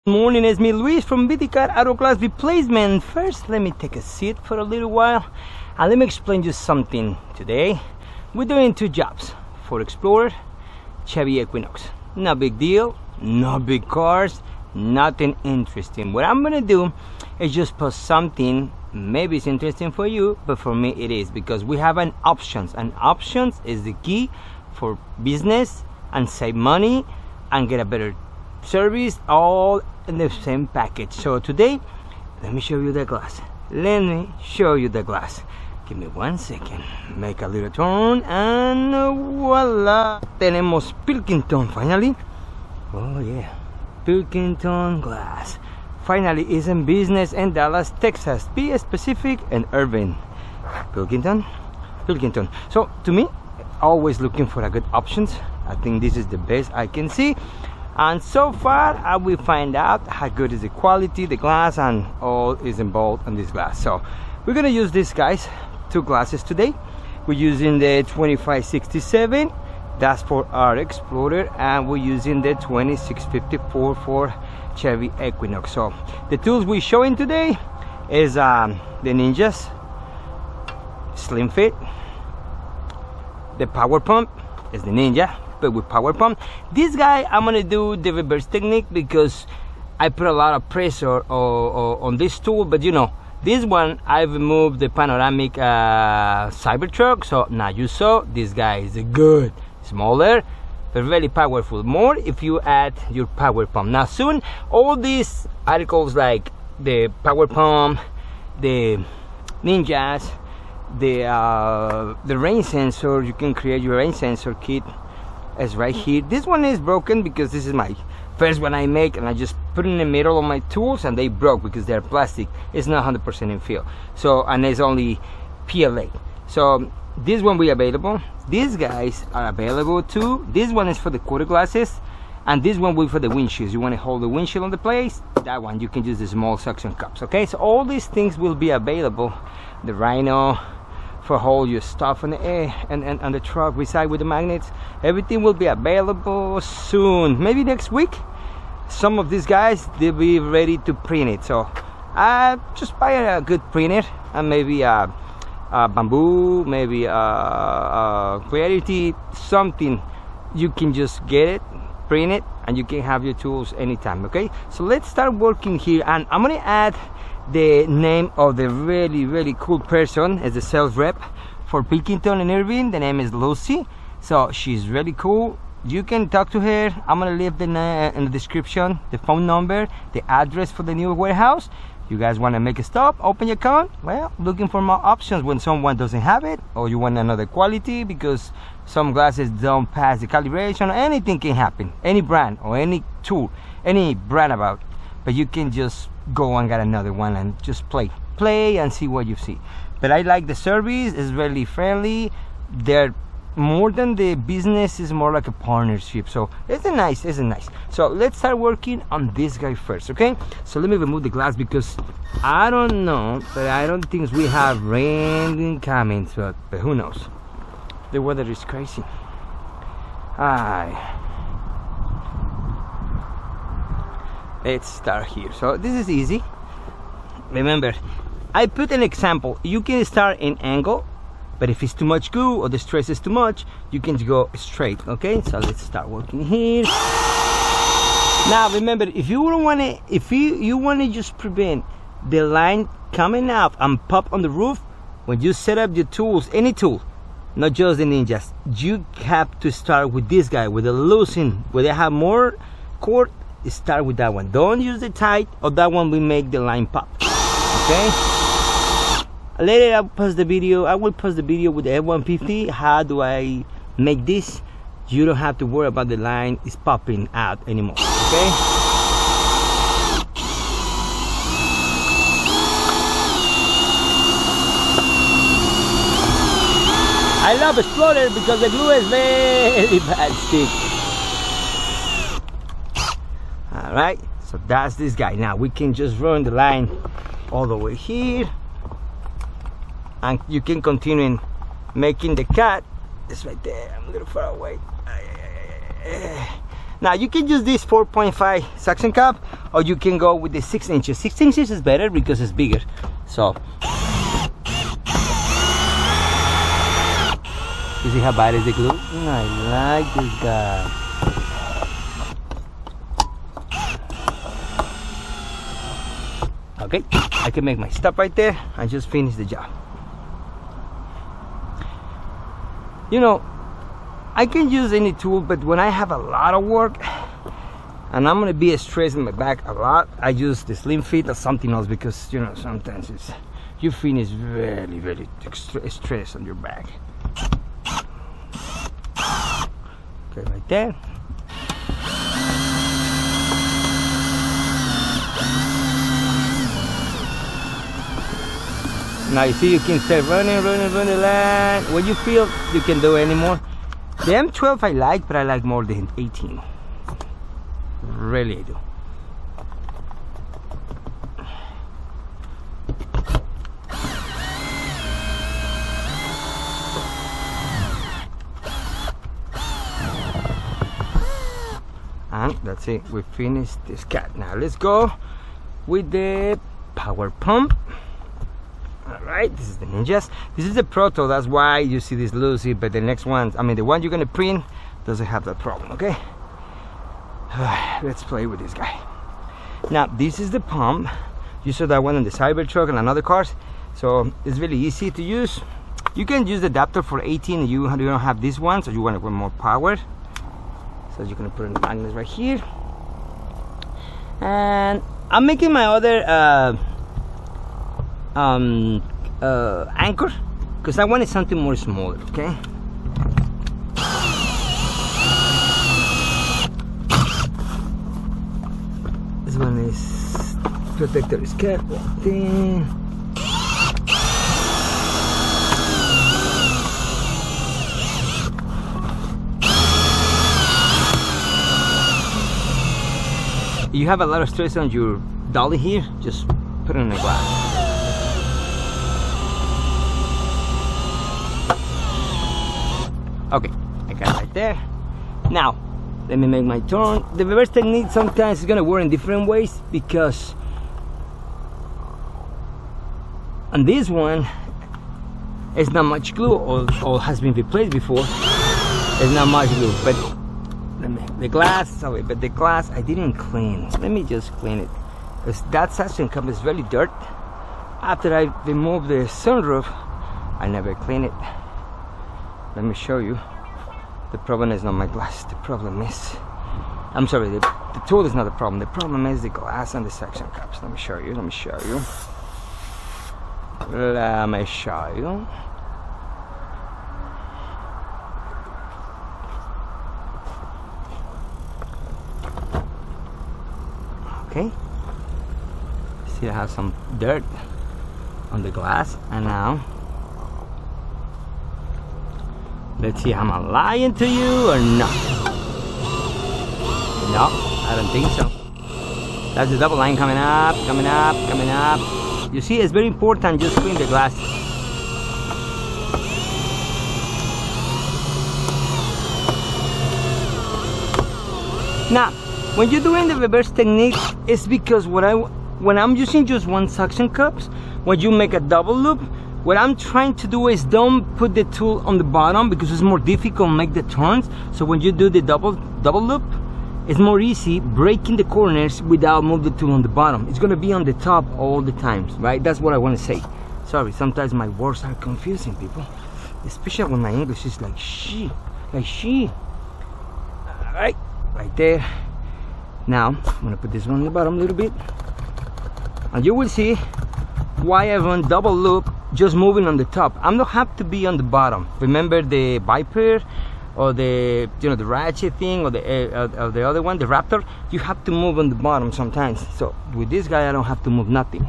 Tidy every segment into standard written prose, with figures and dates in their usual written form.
Good morning, it's me Luis from Vidriokar Auto Glass Replacement. First, let me take a seat for a little while and let me explain you something. Today, we're doing two jobs. Ford Explorer, Chevy Equinox. No big deal, no big cars, nothing interesting. What I'm gonna do is just post something. Maybe it's interesting for you, but for me it is, because we have an options, and options is the key for business and save money and get a better service, all in the same package. So today, let me show you the glass. Let me show you the glass. Give me 1 second. Make a little turn and voila. Tenemos Pilkinton finally. Oh yeah, Pilkinton glass. Finally is in business in Dallas, Texas. Be specific, and Irving. Pilkinton. So to me, always looking for a good options. I think this is the best I can see. And so far, I will find out how good is the quality, the glass, and all is involved in this glass. So we're gonna use these guys, two glasses today. We're using the 2567, that's for our Explorer, and we're using the 2654 for Chevy Equinox. So the tools we're showing today is the Ninjas, Slim Fit. The power pump is the Ninja, but with power pump. This guy, I'm gonna do the reverse technique because I put a lot of pressure on this tool. But you know, this one I removed the panoramic Cybertruck, so now you saw this guy is good, smaller but very powerful. More if you add your power pump. Now soon, all these articles like the power pump, the Ninjas, the rain sensor, you can create your rain sensor kit. Is right here. This one is broken because this is my first one I make, and I just put it in the middle of my tools and they broke because they're plastic. It's not 100% in feel, so, and it's only PLA. So this one will be available. These guys are available too. This one is for the quarter glasses, and this one will be for the windshields. You want to hold the windshield on the place, that one you can use the small suction cups. Okay, so all these things will be available. The Rhino for hold your stuff on the air and the truck beside with the magnets. Everything will be available soon, maybe next week. Some of these guys, they'll be ready to print it, so just buy a good printer, and maybe a bamboo, maybe a Clarity, something. You can just get it, print it, and you can have your tools anytime. Okay, so let's start working here, and I'm gonna add the name of the really cool person as the sales rep for Pilkinton and Irving. The name is Lucy, so she's really cool. You can talk to her. I'm gonna leave in the description the phone number, the address for the new warehouse. You guys want to make a stop, open your account, well, looking for more options when someone doesn't have it, or you want another quality because some glasses don't pass the calibration. Anything can happen, any brand or any tool, any brand about, but you can just go and get another one and just play and see what you see. But I like the service, it's really friendly. They're more than the business, is more like a partnership, so it's nice. So let's start working on this guy first. Okay, so let me remove the glass because I don't know, but I don't think we have rain coming, but who knows, the weather is crazy. Let's start here. So this is easy. Remember, I put an example. You can start in angle, but if it's too much glue or the stress is too much, you can go straight. Okay, so let's start working here. Now remember, if you don't want to, if you want to just prevent the line coming out and pop on the roof, when you set up your tools, any tool, not just the Ninjas, you have to start with this guy, with the loosen, where they have more cord. Start with that one. Don't use the tight, or that one will make the line pop. Okay, later I'll post the video. I will post the video with the F-150. How do I make this? You don't have to worry about the line is popping out anymore. Okay, I love Explorer because the glue is very bad stick. Alright, so that's this guy. Now we can just run the line all the way here, and you can continue making the cut. It's right there. I'm a little far away. Now you can use this 4.5 suction cup, or you can go with the 6 inches. 6 inches is better because it's bigger. So you see how bad is the glue? I like this guy. Okay, I can make my stop right there and just finish the job. You know, I can use any tool, but when I have a lot of work and I'm gonna be stressing my back a lot, I use the slim fit or something else, because you know sometimes you finish very stressed on your back. Okay, right there. Now you see, you can start running the line. When you feel you can do anymore. The M12 I like, but I like more the 18. Really I do. And that's it, we finished this cat. Now let's go with the power pump. Alright, this is the Ninjas. This is the Proto, that's why you see this loosey, but the next one, I mean the one you're gonna print, doesn't have that problem, okay? Let's play with this guy. Now this is the pump. You saw that one in the Cybertruck and another cars, so it's really easy to use. You can use the adapter for 18 if you don't have this one, so you want to put more power. So you're gonna put in the magnets right here. And I'm making my other anchor, because I wanted something more smaller, okay? This one is protector is cat thing. You have a lot of stress on your dolly here, just put it in the glass. Okay, I got it right there. Now, let me make my turn. The reverse technique sometimes is gonna work in different ways, because on this one, it's not much glue, or has been replaced before. It's not much glue, but the glass, sorry, but the glass I didn't clean. Let me just clean it, because that section comes very dirt. After I remove the sunroof, I never clean it. Let me show you. The problem is not my glass. The problem is, I'm sorry, the tool is not the problem. The problem is the glass and the section cups. Let me show you. Let me show you. Let me show you. Okay. See, I have some dirt on the glass, and now let's see, am I lying to you or not? No, I don't think so. That's the double line coming up, coming up, coming up. You see, it's very important, just clean the glass. Now, when you're doing the reverse technique, it's because when I'm using just one suction cups, when you make a double loop, what I'm trying to do is don't put the tool on the bottom, because it's more difficult to make the turns. So when you do the double loop, it's more easy breaking the corners without moving the tool on the bottom. It's gonna be on the top all the times, right? That's what I want to say. Sorry, sometimes my words are confusing, people, especially when my English is like she. All right there. Now I'm gonna put this one on the bottom a little bit, and you will see why I run double loop, just moving on the top. I don't have to be on the bottom. Remember the Viper or the the ratchet thing, or the other one, the Raptor, you have to move on the bottom sometimes. So with this guy, I don't have to move nothing.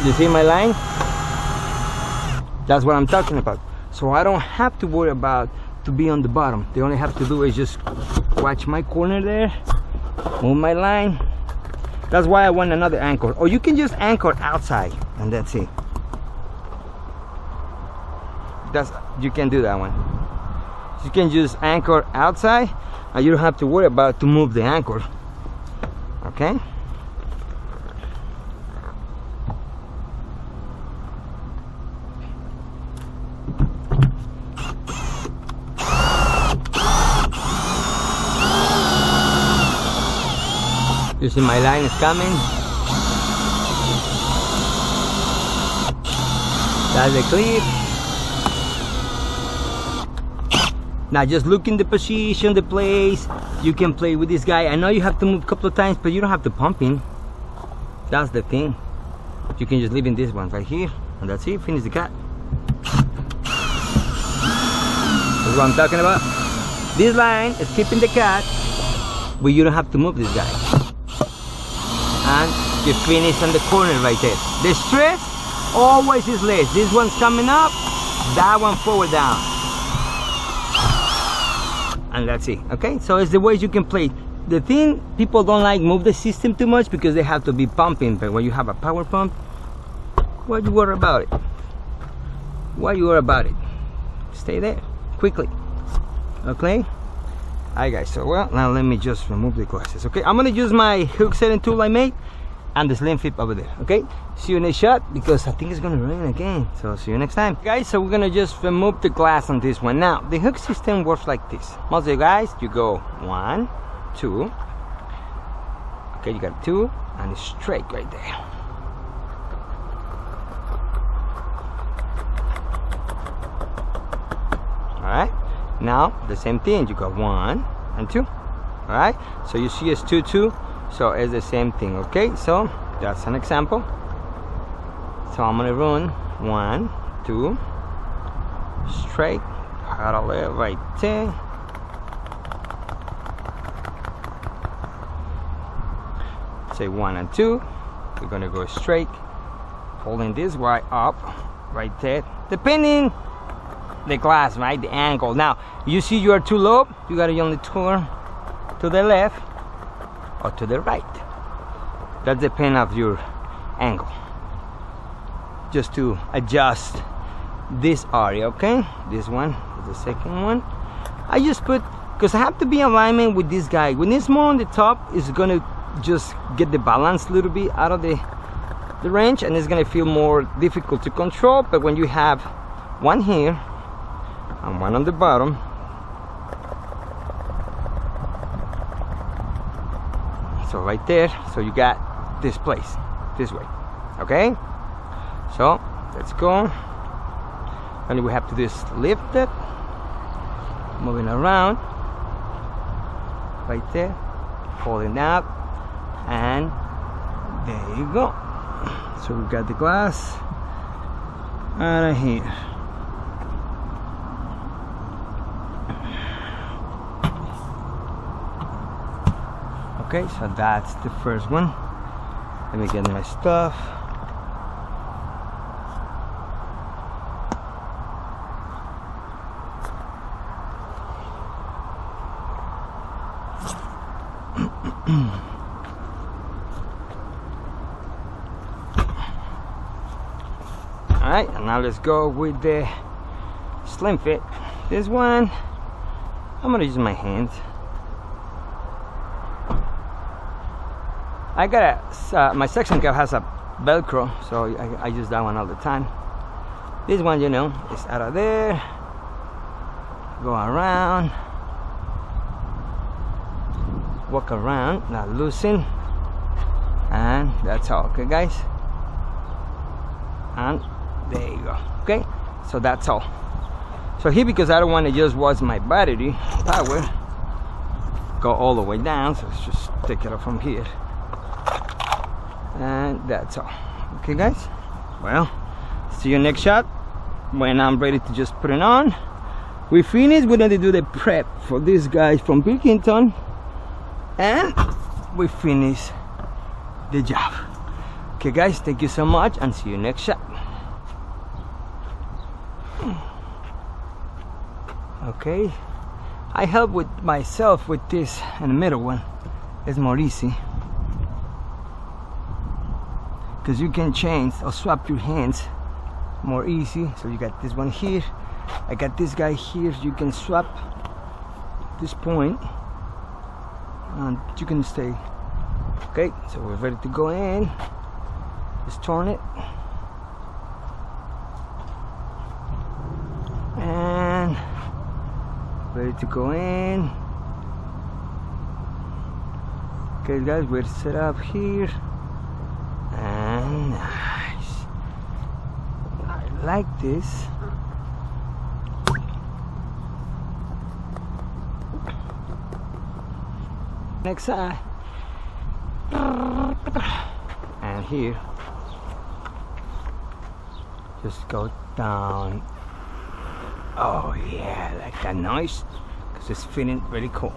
You see my line? That's what I'm talking about. So I don't have to worry about to be on the bottom. The only have to do is just watch my corner there, move my line. That's why I want another anchor, or you can just anchor outside, and that's it. you can do that one. You can just anchor outside and you don't have to worry about to move the anchor. Okay. You see my line is coming. That's the clip. Now just look in the position, the place. You can play with this guy. I know you have to move a couple of times, but you don't have to pump in. That's the thing. You can just leave in this one right here, and that's it. Finish the cut. That's what I'm talking about. This line is keeping the cut, but you don't have to move this guy. And you finish on the corner right there. The stress always is less. This one's coming up, that one forward down. And that's it. Okay, so it's the ways you can play. The thing, people don't like move the system too much because they have to be pumping, but when you have a power pump, why you worry about it? Why you worry about it? Stay there quickly. Okay. Alright guys, so well, now let me just remove the glasses. Okay, I'm gonna use my hook setting tool I made and the slim fit over there. Okay, see you next shot, because I think it's gonna rain again, so see you next time guys. So we're gonna just remove the glass on this one. Now the hook system works like this. Most of you guys, you go 1 2. Okay, you got 2 and it's straight right there. All right, now the same thing, you got 1 and 2. All right, so you see it's 2 2, so it's the same thing. Okay, so that's an example. So I'm gonna run 1 2 straight parallel right there. Say 1 and 2, we're gonna go straight, holding this wire up right there, depending the glass, right, the angle. Now you see you are too low, you gotta only turn to the left or to the right. That depends on your angle, just to adjust this area. Okay, this one is the second one. I just put, because I have to be in alignment with this guy. When it's more on the top, it's gonna just get the balance a little bit out of the range, and it's gonna feel more difficult to control. But when you have one here and one on the bottom, so right there, so you got this place this way. Okay, so let's go, and we have to just lift it, moving around right there, pulling out, and there you go. So we got the glass out of here. Okay, so that's the first one. Let me get my stuff. Alright, and now let's go with the slim fit. This one, I'm gonna use my hands. I got a, my section cap has a Velcro, so I use that one all the time. This one, you know, is out of there. Go around, walk around, now loosen, and that's all. Okay, guys, and there you go. Okay, so that's all. So here, because I don't want to just watch my battery power go all the way down, so let's just take it off from here. And that's all. Okay, guys, well, see you next shot when I'm ready to just put it on. We finished. We're gonna do the prep for these guys from Pilkinton, and we finish the job. Okay, guys, thank you so much, and see you next shot. Okay, I help with myself with this, and the middle one is more easy, because you can change or swap your hands more easy. So you got this one here, I got this guy here. You can swap this point and you can stay. Okay, so we're ready to go in. Just turn it and ready to go in. Okay guys, we're set up here and nice. I like this. Next side. And here, just go down. Oh yeah, I like that noise because it's feeling really cool.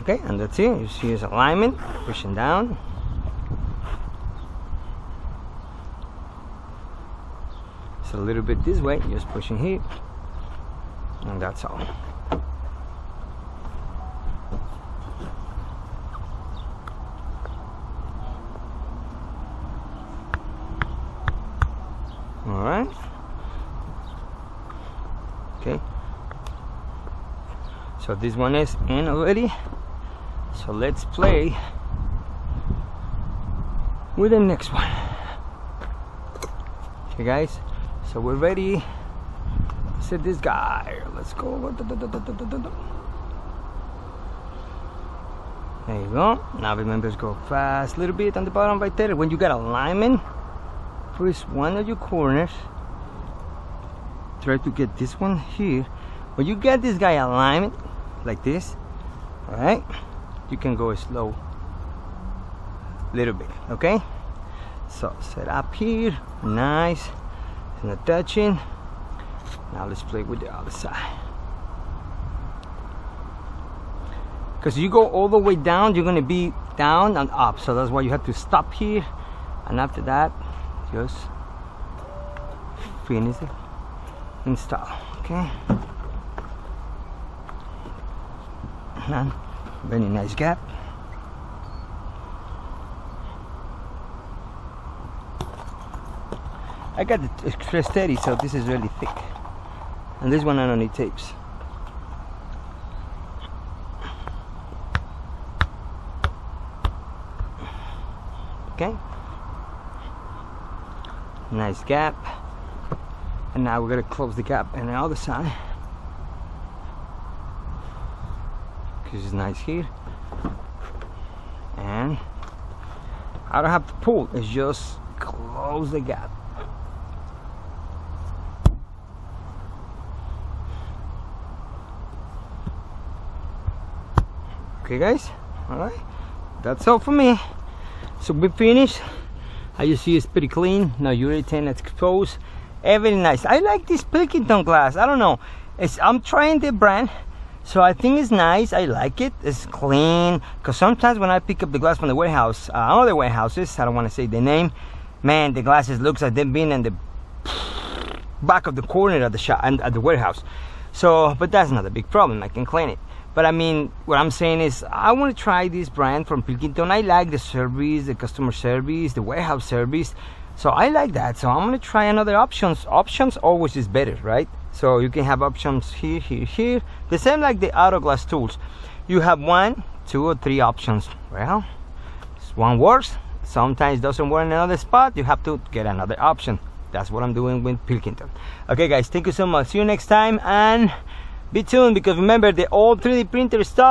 Okay, and that's it. You see his alignment, pushing down. It's a little bit this way, just pushing here, and that's all. Alright. Okay. So this one is in already. So let's play with the next one. Okay guys, so we're ready. Set this guy. Let's go. There you go. Now remember to go fast a little bit on the bottom right there. When you got alignment, press one of your corners. Try to get this one here. When you get this guy alignment like this, alright, you can go slow a little bit. Okay, so set up here, nice, it's not touching. Now let's play with the other side, because you go all the way down, you're gonna be down and up, so that's why you have to stop here, and after that just finish it, install. Okay, and very nice gap. I got the extra steady, so this is really thick, and this one I don't need tapes. Okay, nice gap, and now we're gonna close the gap on the other side. This is nice here, and I don't have to pull, it's just close the gap. Okay guys, alright, that's all for me. So we finished. As you see, it's pretty clean. No urethane that's exposed. Everything nice. I like this Pilkinton glass. I don't know, I'm trying the brand, so I think it's nice. I like it. It's clean. Because sometimes when I pick up the glass from the warehouse, other warehouses, I don't want to say the name, man, the glasses looks like they've been in the back of the corner of the shop and at the warehouse. So, but that's not a big problem. I can clean it. But I mean, what I'm saying is, I want to try this brand from Pilkinton. I like the service, the customer service, the warehouse service. So I like that. So I'm going to try another options. Options always is better, right? So you can have options here, here, here. The same like the auto glass tools. You have 1, 2, or 3 options. Well, one works. Sometimes doesn't work in another spot. You have to get another option. That's what I'm doing with Pilkinton. Okay, guys, thank you so much. See you next time, and be tuned, because remember, the old 3D printer stuff